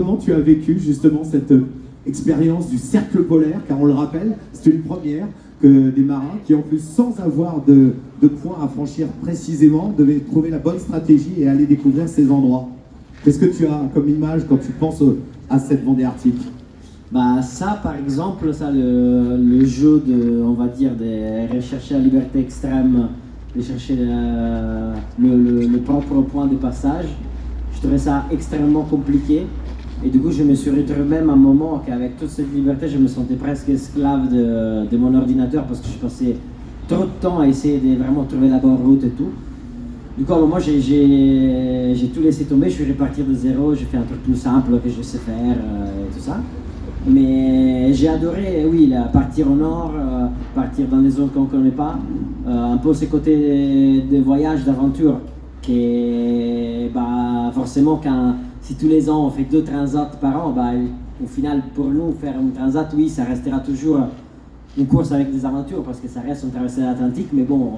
comment tu as vécu justement cette expérience du cercle polaire, car on le rappelle, c'est une première que des marins qui, en plus, sans avoir de points à franchir précisément, devaient trouver la bonne stratégie et aller découvrir ces endroits. Qu'est-ce que tu as comme image quand tu penses à cette Vendée Arctique? Bah ça, par exemple, ça, le jeu de, on va dire, de rechercher la liberté extrême, de chercher le propre point de passage, je trouvais ça extrêmement compliqué. Et du coup, je me suis retrouvé même à un moment qu'avec toute cette liberté, je me sentais presque esclave de mon ordinateur parce que je passais trop de temps à essayer de vraiment trouver la bonne route et tout. Du coup, à un moment, j'ai tout laissé tomber, je suis reparti de zéro, j'ai fait un truc plus simple que je sais faire et tout ça. Mais j'ai adoré, oui, partir au nord, partir dans des zones qu'on ne connaît pas, un peu ce côté de voyage, d'aventure, qui bah, forcément, si tous les ans on fait 2 transats par an, bah, au final, pour nous, faire un transat, oui, ça restera toujours une course avec des aventures, parce que ça reste une traversée de l'Atlantique, mais bon,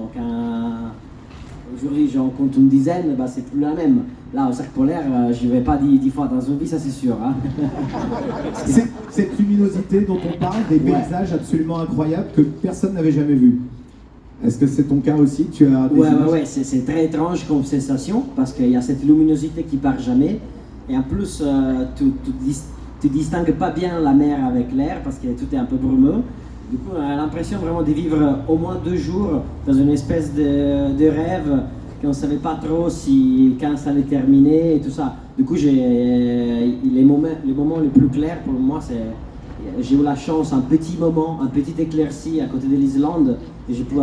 aujourd'hui j'en compte une dizaine, bah, c'est plus la même. Là, au cercle polaire, je ne vais pas 10 fois dans une vie, ça c'est sûr. Hein. Cette luminosité dont on parle, des paysages absolument incroyables que personne n'avait jamais vus. Est-ce que c'est ton cas aussi? Tu as des ouais, c'est très étrange comme sensation, parce qu'il y a cette luminosité qui part jamais. Et en plus, tu distingues pas bien la mer avec l'air, parce que tout est un peu brumeux. Du coup, on a l'impression vraiment de vivre au moins 2 jours dans une espèce de rêve qu'on ne savait pas trop quand ça allait terminer et tout ça. Du coup, les moments les plus clairs pour moi, j'ai eu la chance, un petit moment, un petit éclaircie à côté de l'Islande, et j'ai pu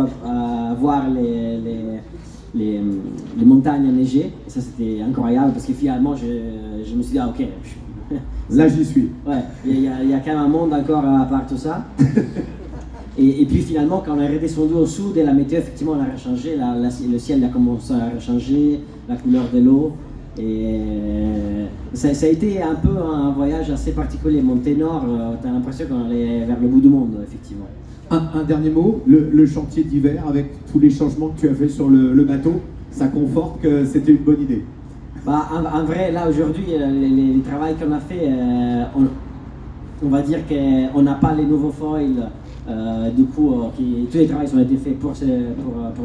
voir les montagnes enneigées. Et ça, c'était incroyable parce que finalement, je me suis dit, ah ok, là j'y suis. Ouais, il y a quand même un monde encore à part tout ça. Et puis finalement, quand on est redescendu au sud, et la météo, effectivement, elle a changé, le ciel a commencé à changer, la couleur de l'eau. Et ça a été un peu un voyage assez particulier. Monter nord, tu as l'impression qu'on allait vers le bout du monde, effectivement. Un dernier mot, le chantier d'hiver, avec tous les changements que tu as fait sur le bateau, ça conforte que c'était une bonne idée? Bah, en vrai, là, aujourd'hui, les travaux qu'on a fait, on va dire qu'on n'a pas les nouveaux foils. Du coup, tous les travaux ont été faits pour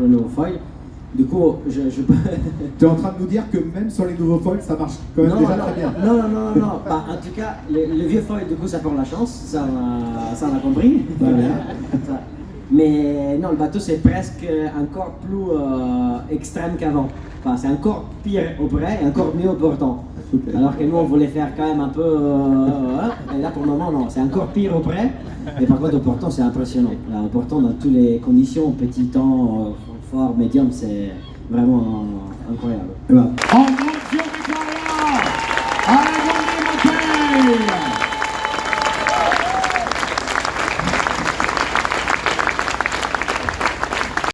le nouveau foil. Du coup, Tu es en train de nous dire que même sur les nouveaux foils, ça marche quand même déjà très bien. Non. Bah, en tout cas, le vieux foil, du coup, ça porte la chance. Ça, on a compris. Mais non, le bateau, c'est presque encore plus extrême qu'avant. Enfin, c'est encore pire au près et encore mieux au portant. Okay. Alors que nous, on voulait faire quand même un peu... et là, pour le moment, non. C'est encore pire au près. Mais par contre, au portant, c'est impressionnant. Là, au portant, dans toutes les conditions, petit temps, fort, médium, c'est vraiment incroyable. Et ben,